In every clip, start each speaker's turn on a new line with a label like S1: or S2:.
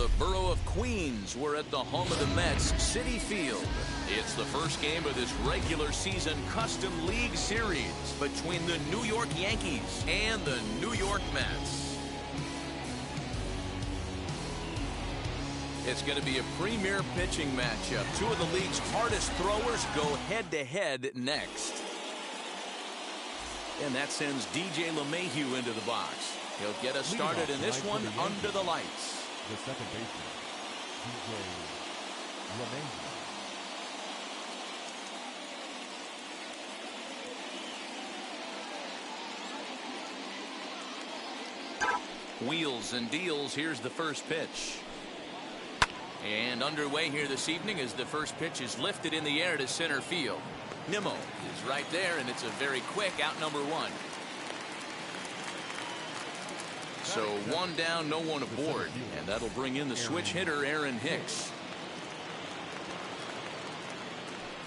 S1: the borough of Queens. We're at the home of the Mets, Citi Field. It's the first game of this regular season Custom League Series between the New York Yankees and the New York Mets. It's going to be a premier pitching matchup. Two of the league's hardest throwers go head-to-head next. And that sends DJ LeMahieu into the box. He'll get us started in this one under the lights.
S2: The second baseman, DJ LeMahieu.
S1: Wheels and deals. Here's the first pitch. And underway here this evening as the first pitch is lifted in the air to center field. Nimmo is right there, and it's a very quick out, number one. So one down, no one aboard, and that'll bring in the switch hitter, Aaron Hicks.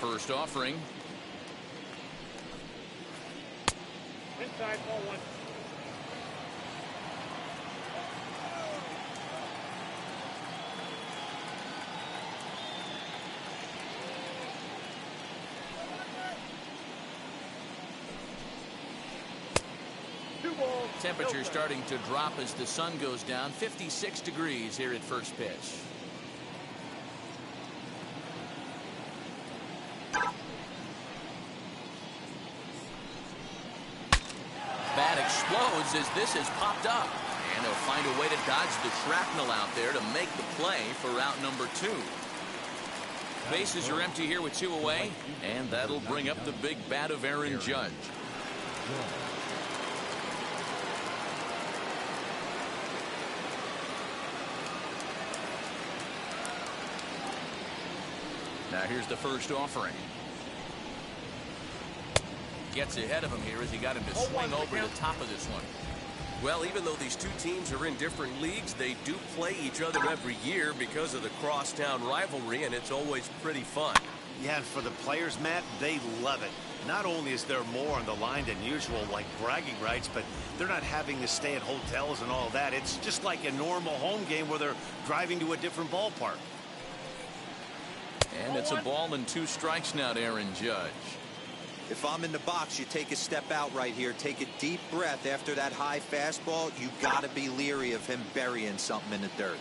S1: First offering.
S3: Inside, ball one.
S1: Temperature starting to drop as the sun goes down. 56 degrees here at first pitch. Bat explodes as this has popped up. And they'll find a way to dodge the shrapnel out there to make the play for out number two. Bases are empty here with two away. And that'll bring up the big bat of Aaron Judge. Now here's the first offering. Gets ahead of him here as he got him to swing over the top of this one.
S4: Well, even though these two teams are in different leagues, they do play each other every year because of the crosstown rivalry, and it's always pretty fun.
S5: Yeah, and for the players, Matt, they love it. Not only is there more on the line than usual, like bragging rights, but they're not having to stay at hotels and all that. It's just like a normal home game where they're driving to a different ballpark.
S1: And it's a ball and two strikes now to Aaron Judge.
S6: If I'm in the box, you take a step out right here. Take a deep breath after that high fastball. You got to be leery of him burying something in the dirt.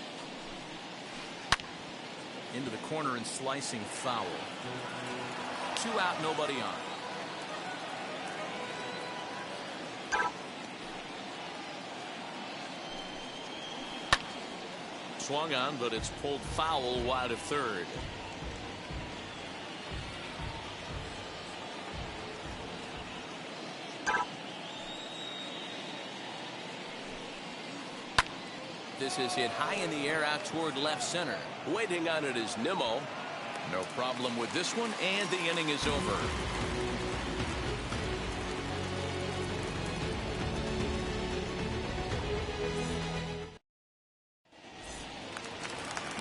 S1: Into the corner and slicing foul. Two out, nobody on. Swung on, but it's pulled foul wide of third. This is hit high in the air out toward left center.
S4: Waiting on it is Nimmo.
S1: No problem with this one, and the inning is over.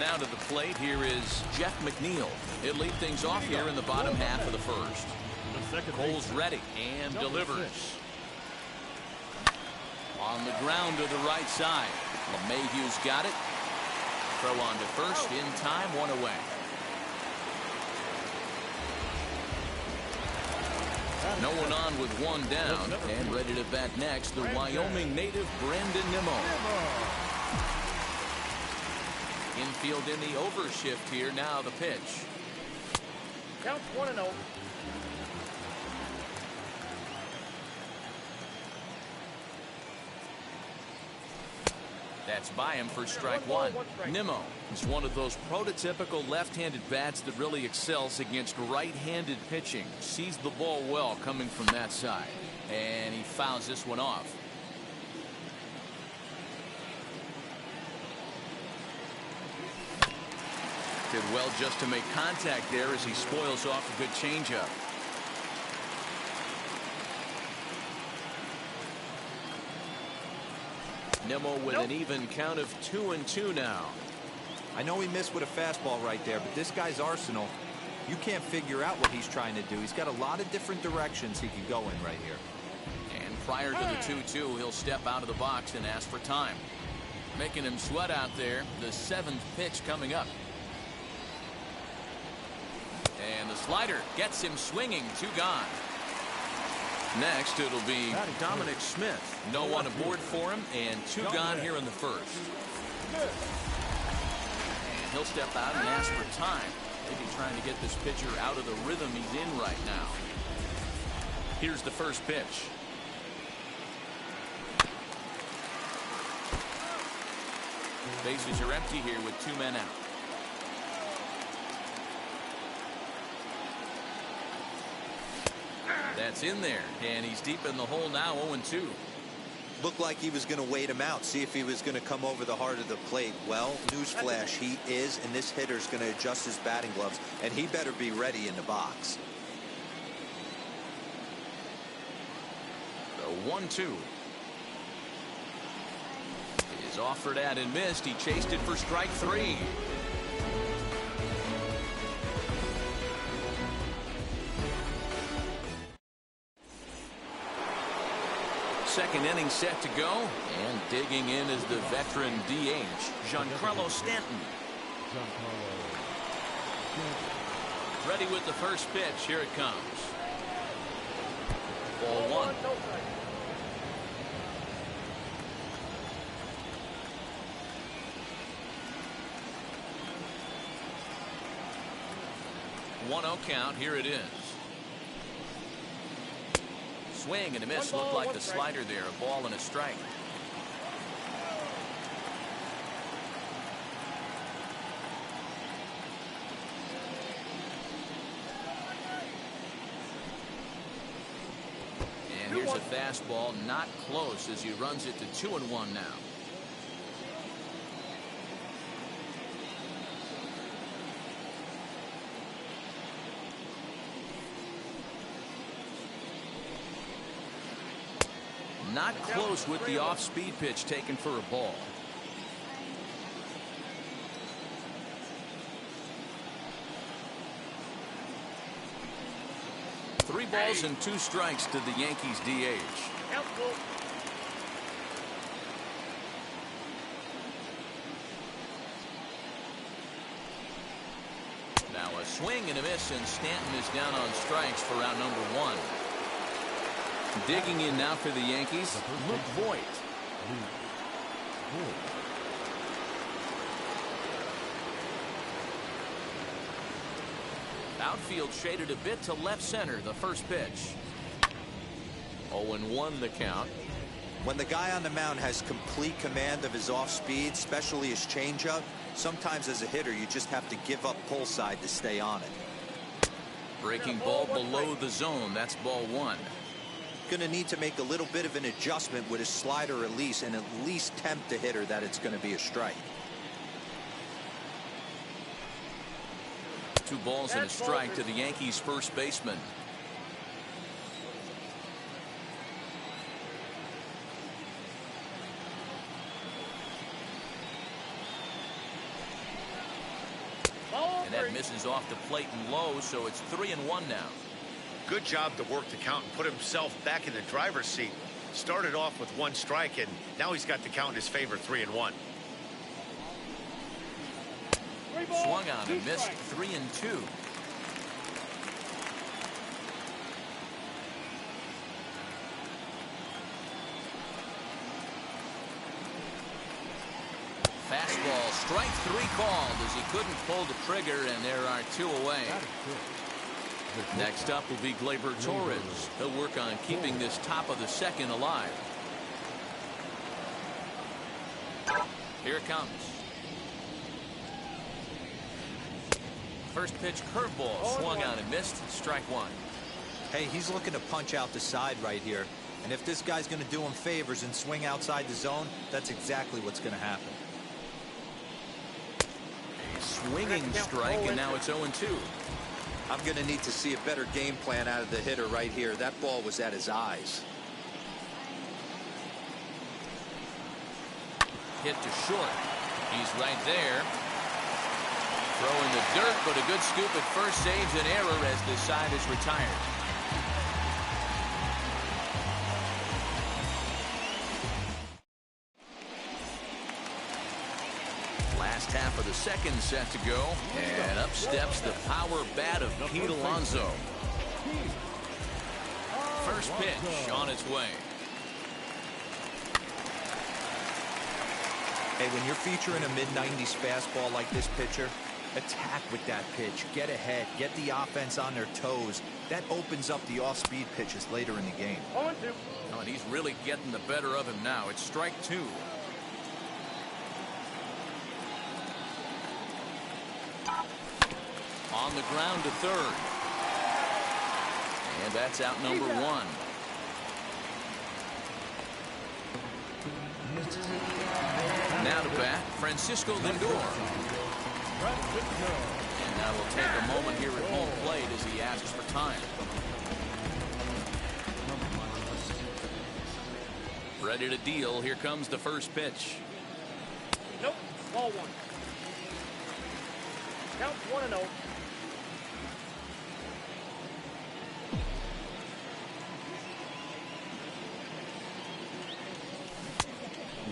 S1: Now to the plate, here is Jeff McNeil. He'll lead things off here in the bottom half of the first. Cole's ready and delivers. On the ground to the right side. LeMahieu's got it. Throw on to first in time, one away. No one on with one down, and ready to bat next, the Wyoming native Brandon Nimmo. Infield in the overshift here. Now the pitch.
S3: Counts 1-0.
S1: That's by him for strike one. Nimmo is one of those prototypical left-handed bats that really excels against right-handed pitching. Sees the ball well coming from that side. And he fouls this one off. Did well just to make contact there as he spoils off a good changeup. Nimmo with an even count of 2-2 now.
S6: I know he missed with a fastball right there, but this guy's arsenal, you can't figure out what he's trying to do. He's got a lot of different directions he could go in right here.
S1: And prior to the 2-2, he'll step out of the box and ask for time. Making him sweat out there. The 7th pitch coming up. And the slider gets him swinging. 2 gone. Next, it'll be Dominic Smith. No one aboard for him, and 2 gone here in the first. And he'll step out and ask for time. Maybe trying to get this pitcher out of the rhythm he's in right now. Here's the first pitch. Bases are empty here with 2 men out. That's in there, and he's deep in the hole now, 0-2.
S6: Looked like he was going to wait him out, see if he was going to come over the heart of the plate. Well, newsflash, he is, and this hitter's going to adjust his batting gloves, and he better be ready in the box.
S1: The 1-2. Is offered at and missed. He chased it for strike 3. Second inning set to go, and digging in is the veteran DH, Giancarlo Stanton. Ready with the first pitch. Here it comes. Ball 1. One-0 count. Here it is. Swing and a miss. Looked like the slider there. A ball and a strike. And here's a fastball, not close, as he runs it to 2-1 now. Not close with the off-speed pitch taken for a ball. Three balls and 2 strikes to the Yankees DH. Now a swing and a miss, and Stanton is down on strikes for round number 1. Digging in now for the Yankees, Luke Voigt. Outfield shaded a bit to left center. The first pitch. 0-1 the count.
S6: When the guy on the mound has complete command of his off speed, especially his changeup, sometimes as a hitter you just have to give up pull side to stay on it.
S1: Breaking ball below the zone. That's ball 1.
S6: Going to need to make a little bit of an adjustment with his slider release and at least tempt the hitter that it's going to be a strike.
S1: 2 balls and a strike to the Yankees first baseman. And that misses off the plate and low, so it's 3-1 now.
S5: Good job to work the count and put himself back in the driver's seat. Started off with 1 strike, and now he's got the count in his favor, 3-1.
S1: Swung on and missed. 3-2. Fastball, strike 3 called as he couldn't pull the trigger, and there are 2 away. Next up will be Gleyber Torres. He'll work on keeping this top of the second alive. Here it comes. First pitch curveball, swung on and missed. Strike 1.
S6: Hey, he's looking to punch out the side right here. And if this guy's going to do him favors and swing outside the zone, that's exactly what's going to happen.
S1: A swinging strike, and now it's 0-2.
S6: I'm going to need to see a better game plan out of the hitter right here. That ball was at his eyes.
S1: Hit to short. He's right there. Throwing the dirt, but a good scoop at first saves an error as this side is retired. half of the second set to go. And up steps the power bat of Pete Alonso. First pitch on its way.
S6: Hey, when you're featuring a mid-90s fastball like this pitcher, attack with that pitch. Get ahead. Get the offense on their toes. That opens up the off-speed pitches later in the game.
S3: 0-2.
S1: Oh, and he's really getting the better of him now. It's strike two. On the ground to third. And that's out number one. Now to bat, Francisco Lindor. And that will take a moment here at home plate as he asks for time. Ready to deal. Here comes the first pitch.
S3: Nope. Ball one. Count 1-0.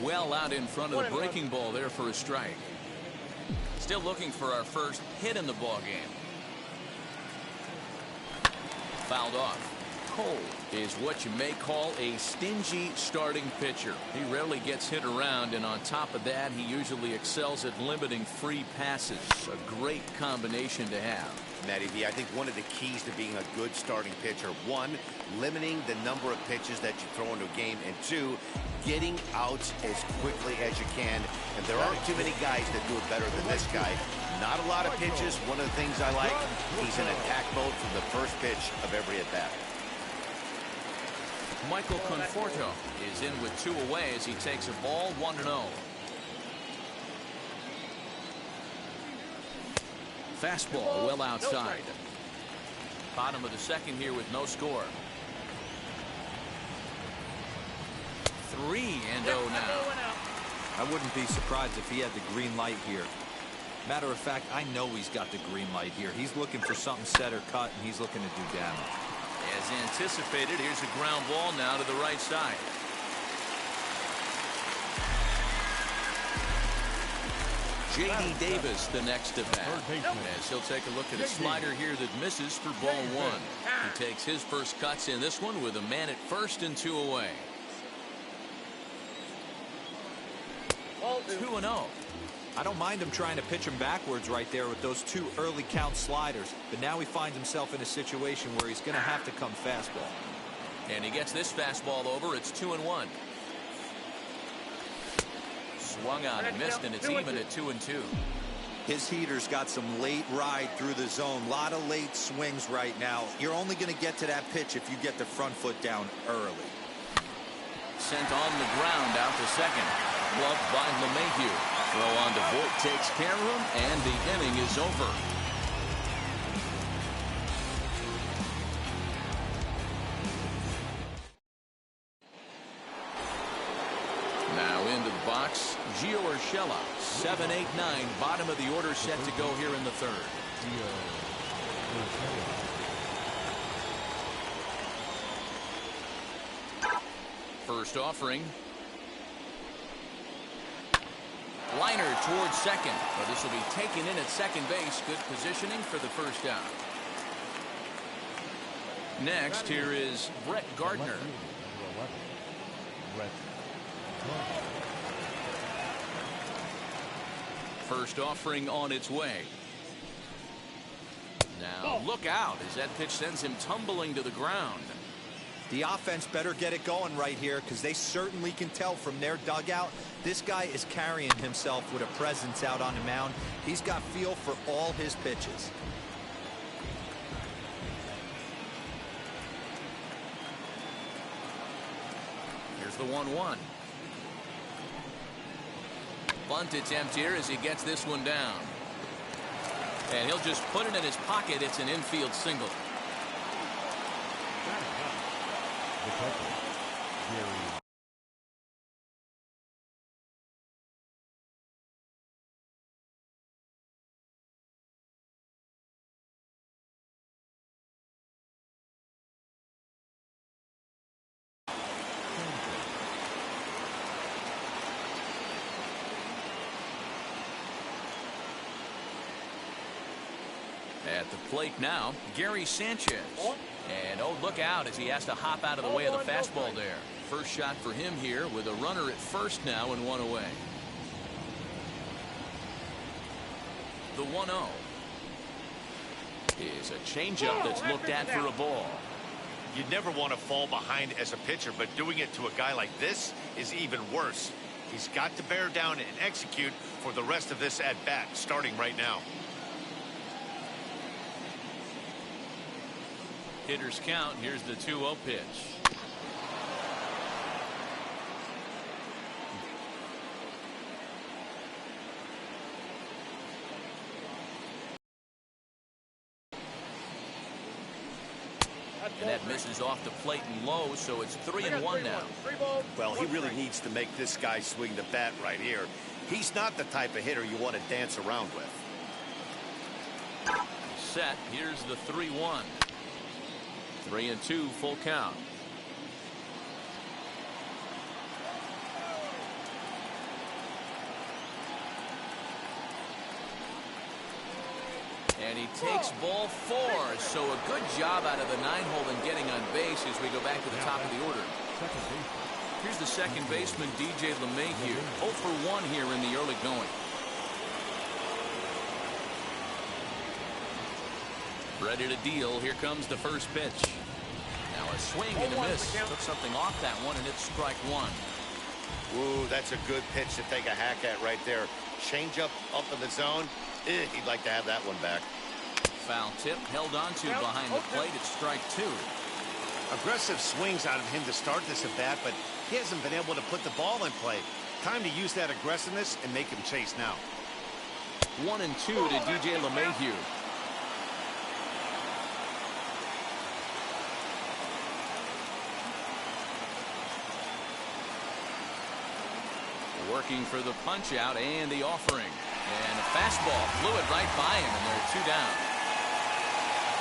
S1: Well out in front of the breaking ball there for a strike. Still looking for our first hit in the ball game. Fouled off. Cole is what you may call a stingy starting pitcher. He rarely gets hit around, and on top of that, he usually excels at limiting free passes. A great combination to have.
S5: Matty V, I think one of the keys to being a good starting pitcher, one, limiting the number of pitches that you throw into a game, and two, getting outs as quickly as you can. And there aren't too many guys that do it better than this guy. Not a lot of pitches. One of the things I like, he's in attack mode from the first pitch of every at-bat.
S1: Michael Conforto is in with two away as he takes a ball 1-0. Fastball well outside. Bottom of the second here with no score. 3-0 now.
S6: I wouldn't be surprised if he had the green light here. Matter of fact, I know he's got the green light here. He's looking for something set or cut, and he's looking to do damage.
S1: As anticipated, here's a ground ball now to the right side. J.D. Davis the next to bat. As he'll take a look at a slider here that misses for ball one. He takes his first cuts in this one with a man at first and 2 away. 2-0.
S6: I don't mind him trying to pitch him backwards right there with those 2 early count sliders, but now he finds himself in a situation where he's going to have to come fastball.
S1: And he gets this fastball over. It's 2-1. Swung on and missed, and it's even at 2-2.
S6: His heater's got some late ride through the zone. A lot of late swings right now. You're only going to get to that pitch if you get the front foot down early.
S1: Sent on the ground out to second. Gloved by LeMahieu. Throw on to Voit takes care of him, and the inning is over. Now into the box, Gio Urshela. 7-8-9, bottom of the order set to go here in the third. First offering. Liner towards second, but this will be taken in at second base. Good positioning for the first out. Next, here is Brett Gardner. First offering on its way. Now look out as that pitch sends him tumbling to the ground.
S6: The offense better get it going right here, because they certainly can tell from their dugout this guy is carrying himself with a presence out on the mound. He's got feel for all his pitches.
S1: Here's the 1-1. Bunt attempt here as he gets this one down. And he'll just put it in his pocket. It's an infield single. At the plate now, Gary Sanchez. And oh, look out as he has to hop out of the way of the fastball there. First shot for him here with a runner at first now and one away. The 1-0 is a changeup that's looked at for a ball.
S5: You never want to fall behind as a pitcher, but doing it to a guy like this is even worse. He's got to bear down and execute for the rest of this at-bat, starting right now.
S1: Hitters count. Here's the 2-0 pitch. And that misses off the plate and low, so it's 3-1 now.
S5: Well, he really needs to make this guy swing the bat right here. He's not the type of hitter you want to dance around with.
S1: Set. Here's the 3-1. 3-2, full count. And he takes ball 4. So a good job out of the 9-hole in getting on base as we go back to the top of the order. Here's the second baseman, DJ LeMahieu. 0 for 1 here in the early going. Ready to deal. Here comes the first pitch. Now a swing and a miss. Took something off that one, and it's strike 1.
S5: Ooh, that's a good pitch to take a hack at right there. Change up in the zone. He'd like to have that one back.
S1: Foul tip held on to behind the plate. It's strike 2.
S5: Aggressive swings out of him to start this at bat, but he hasn't been able to put the ball in play. Time to use that aggressiveness and make him chase now.
S1: 1-2 to DJ LeMahieu. Working for the punch out and the offering. And a fastball flew it right by him, and they're 2 down.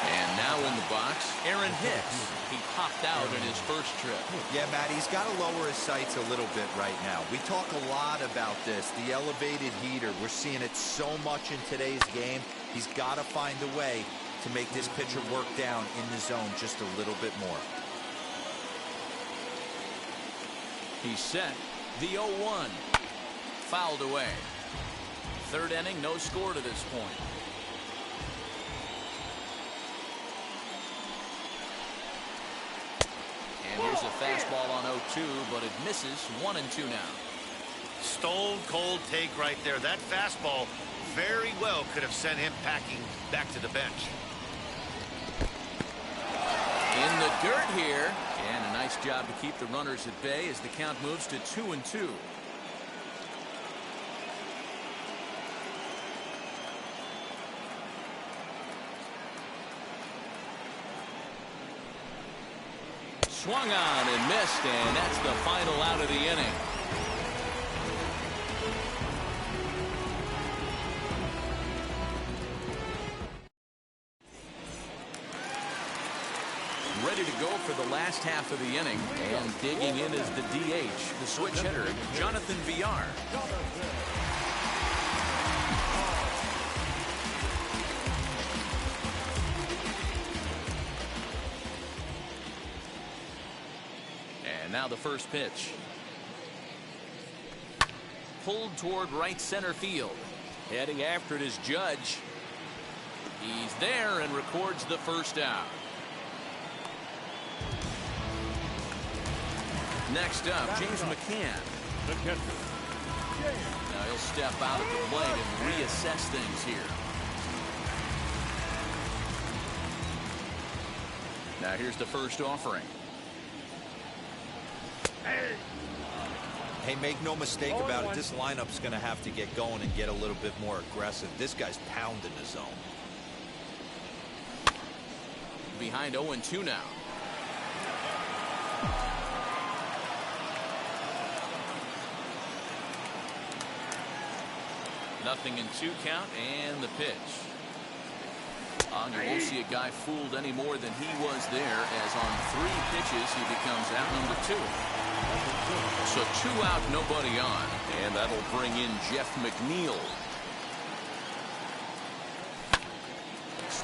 S1: And now in the box, Aaron Hicks. He popped out in his first trip.
S6: Yeah, Matt, he's got to lower his sights a little bit right now. We talk a lot about this, the elevated heater. We're seeing it so much in today's game. He's got to find a way to make this pitcher work down in the zone just a little bit more.
S1: He's set. The 0-1. Fouled away. Third inning, no score to this point. And here's a fastball on 0-2, but it misses. 1-2 now.
S5: Stone cold take right there. That fastball very well could have sent him packing back to the bench.
S1: In the dirt here. And a nice job to keep the runners at bay as the count moves to 2-2. Swung on and missed, and that's the final out of the inning. Ready to go for the last half of the inning, and digging in is the DH, the switch hitter, Jonathan Villar. Now the first pitch. Pulled toward right center field. Heading after it is Judge. He's there and records the first out. Next up, James McCann. Now he'll step out at the plate and reassess things here. Now here's the first offering.
S6: Hey, make no mistake about it. This lineup's going to have to get going and get a little bit more aggressive. This guy's pounding the zone.
S1: Behind 0-2 now. Nothing in 2 count, and the pitch. You won't see a guy fooled any more than he was there, as on 3 pitches he becomes out number 2. So 2 out, nobody on, and that'll bring in Jeff McNeil.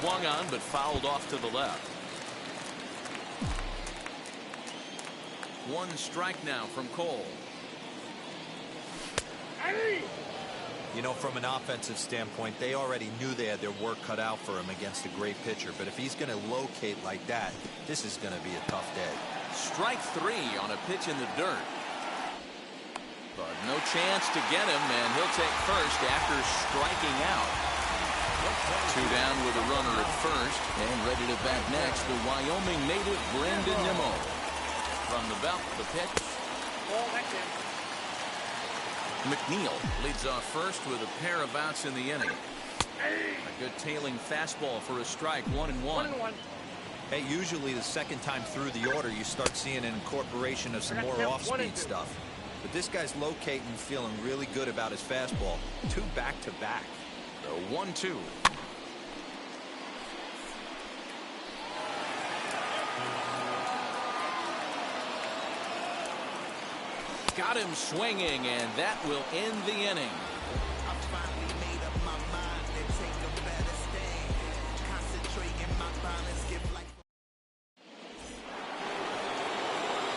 S1: swung on but fouled off to the left. One strike now from Cole.
S6: You know, from an offensive standpoint, they already knew they had their work cut out for him against a great pitcher. But if he's going to locate like that, this is going to be a tough day.
S1: Strike three on a pitch in the dirt. But no chance to get him, and he'll take first after striking out. Two down with a runner at first, and ready to bat next, the Wyoming native Brandon Nimmo. From the belt, the pitch.
S3: Ball, that's it.
S1: McNeil leads off first with a pair of outs in the inning. A good tailing fastball for a strike, 1-1.
S3: 1-1.
S6: Hey, usually the second time through the order, you start seeing an incorporation of some
S3: We're
S6: more
S3: gonna count
S6: off-speed
S3: 1 and 2.
S6: stuff. But this guy's locating, feeling really good about his fastball. Two back-to-back.
S1: The 1-2. Got him swinging, and that will end the inning.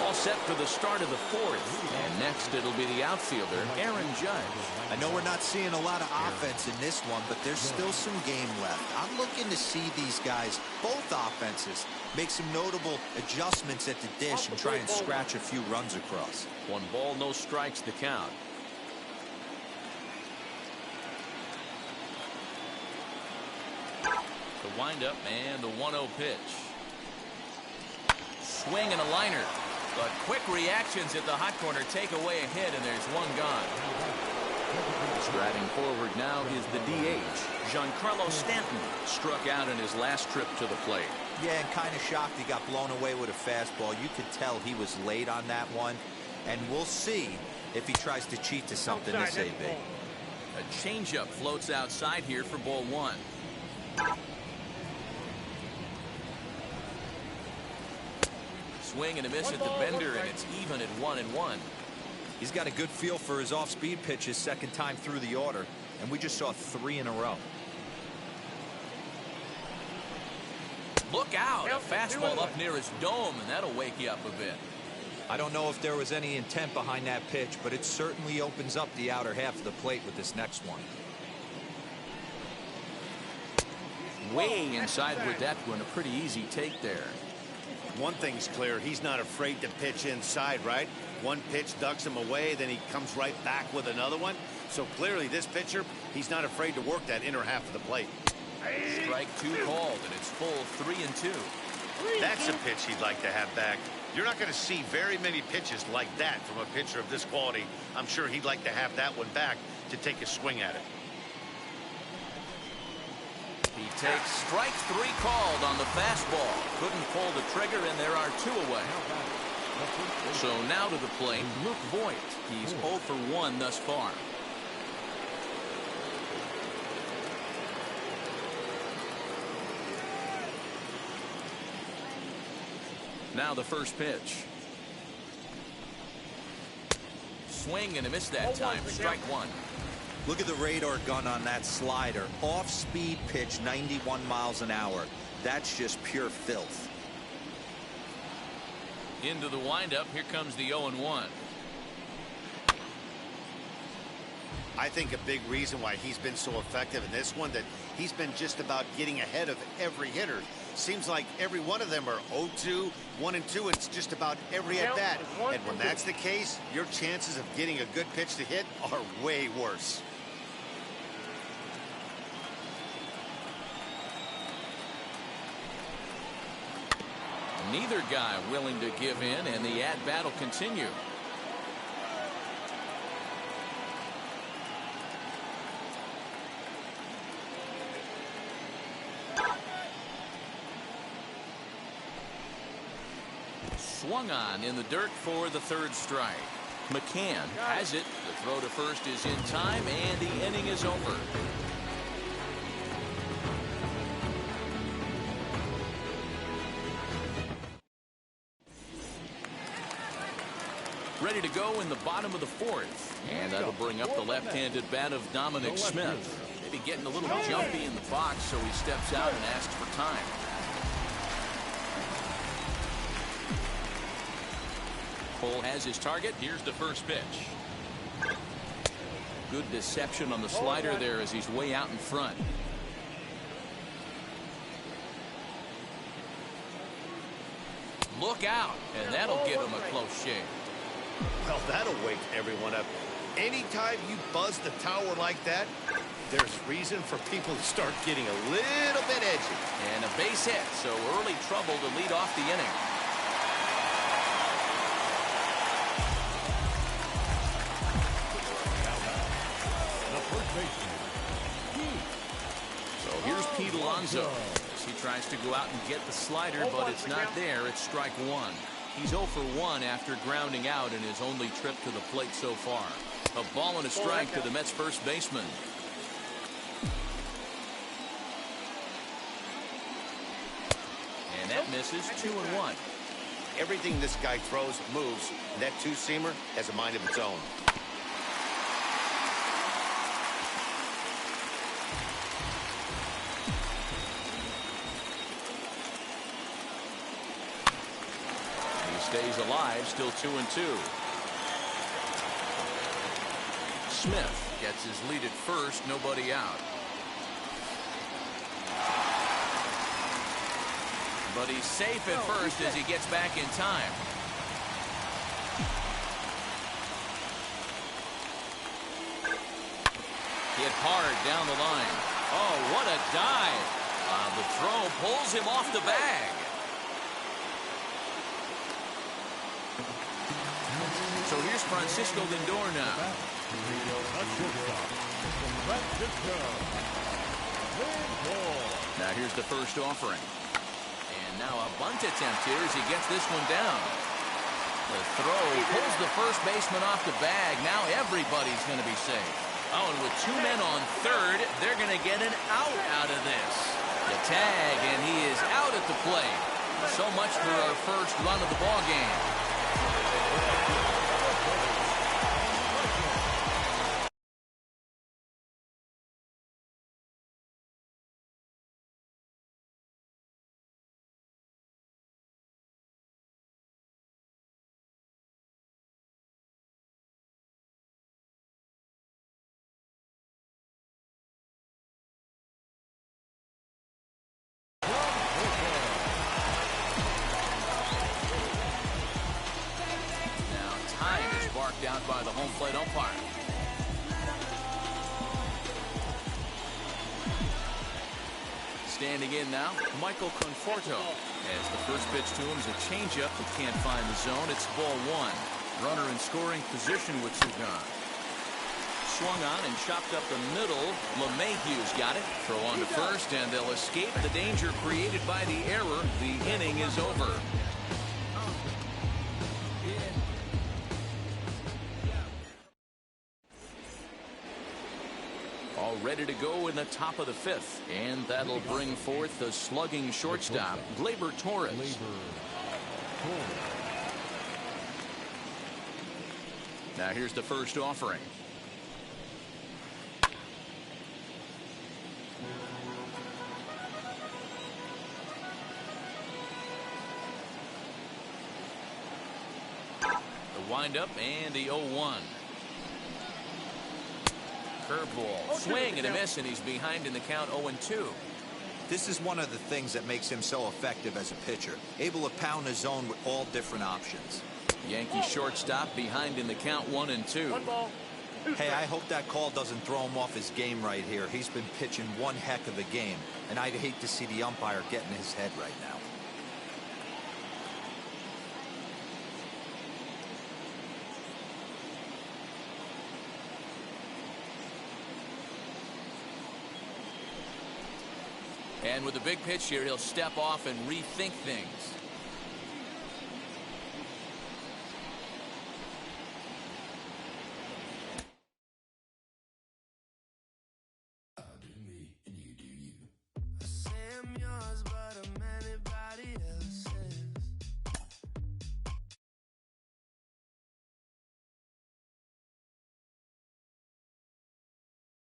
S1: All set for the start of the fourth. And next it'll be the outfielder, Aaron Judge.
S6: I know we're not seeing a lot of offense in this one, but there's still some game left. I'm looking to see these guys, both offenses, make some notable adjustments at the dish and try and scratch a few runs across.
S1: 1 ball, no strikes to count. The windup and the 1-0 pitch. Swing and a liner. But quick reactions at the hot corner take away a hit, and there's one gone. Striding forward now is the DH. Giancarlo Stanton struck out in his last trip to the plate.
S6: Yeah, and kind of shocked he got blown away with a fastball. You could tell he was late on that one. And we'll see if he tries to cheat to something this AB.
S1: A changeup floats outside here for ball 1. Swing and a miss at the bender, and it's even at 1-1.
S6: He's got a good feel for his off-speed pitches second time through the order, and we just saw 3 in a row.
S1: Look out! A fastball up near his dome, and that'll wake you up a bit.
S6: I don't know if there was any intent behind that pitch, but it certainly opens up the outer half of the plate with this next one.
S1: Way inside with that one, a pretty easy take there.
S5: One thing's clear, he's not afraid to pitch inside, right? One pitch ducks him away, then he comes right back with another one. So clearly this pitcher, he's not afraid to work that inner half of the plate.
S1: Strike 2 called, and it's full 3-2.
S5: That's a pitch he'd like to have back. You're not going to see very many pitches like that from a pitcher of this quality. I'm sure he'd like to have that one back to take a swing at it.
S1: He takes strike 3 called on the fastball. Couldn't pull the trigger, and there are 2 away. So now to the plate, Luke Voigt. He's 0 for 1 thus far. Now the first pitch. Swing and a miss that time. Strike 1.
S6: Look at the radar gun on that slider. Off-speed pitch, 91 miles an hour. That's just pure filth.
S1: Into the windup. Here comes the 0-1.
S5: I think a big reason why he's been so effective in this one, that he's been just about getting ahead of every hitter. Seems like every one of them are 0-2, 1-2. It's just about every at bat. And when that's the case, your chances of getting a good pitch to hit are way worse.
S1: Neither guy willing to give in, and the at-bat will continue. Swung on in the dirt for the 3rd strike. McCann has it. The throw to first is in time, and the inning is over. Ready to go in the bottom of the 4th. And that'll bring up the left-handed bat of Dominic Smith. might be getting a little jumpy in the box, so he steps out and asks for time. Cole has his target. Here's the first pitch. Good deception on the slider there as he's way out in front. Look out, and that'll give him a close shave.
S5: Well, that'll wake everyone up. Anytime you buzz the tower like that, there's reason for people to start getting a little bit edgy.
S1: And a base hit, so early trouble to lead off the inning. So here's Pete Alonso. He tries to go out and get the slider, but it's not there. It's strike one. He's 0 for 1 after grounding out in his only trip to the plate so far. A ball and a strike to the Mets first baseman. And that misses. 2-1.
S5: Everything this guy throws moves, and that two-seamer has a mind of its own.
S1: Stays alive, still 2-2. Smith gets his lead at first, nobody out. But he's safe at first as he gets back in time. Hit hard down the line. Oh, what a dive. The throw pulls him off the bag. So here's Francisco Lindor now. Now here's the first offering. And now a bunt attempt here as he gets this one down. The throw pulls the first baseman off the bag. Now everybody's going to be safe. Oh, and with 2 men on third, they're going to get an out of this. The tag, and he is out at the plate. So much for our first run of the ball game. Out by the home plate umpire. Standing in now, Michael Conforto. As the first pitch to him is a changeup that can't find the zone. It's ball 1. Runner in scoring position with 2 gone. Swung on and chopped up the middle. LeMahieu's got it. Throw on to first, and they'll escape the danger created by the error. The inning is over. All ready to go in the top of the 5th. And that'll bring forth the slugging shortstop, Gleyber Torres. Now here's the first offering. The windup and the 0-1. Curveball, swing and a miss, and he's behind in the count 0-2.
S6: This is one of the things that makes him so effective as a pitcher, able to pound his zone with all different options.
S1: Yankee shortstop behind in the count 1-2.
S6: Hey, I hope that call doesn't throw him off his game right here. He's been pitching one heck of a game, and I'd hate to see the umpire get in his head right now.
S1: And with a big pitch here, he'll step off and rethink things.
S7: I do me and you do you. I say I'm yours,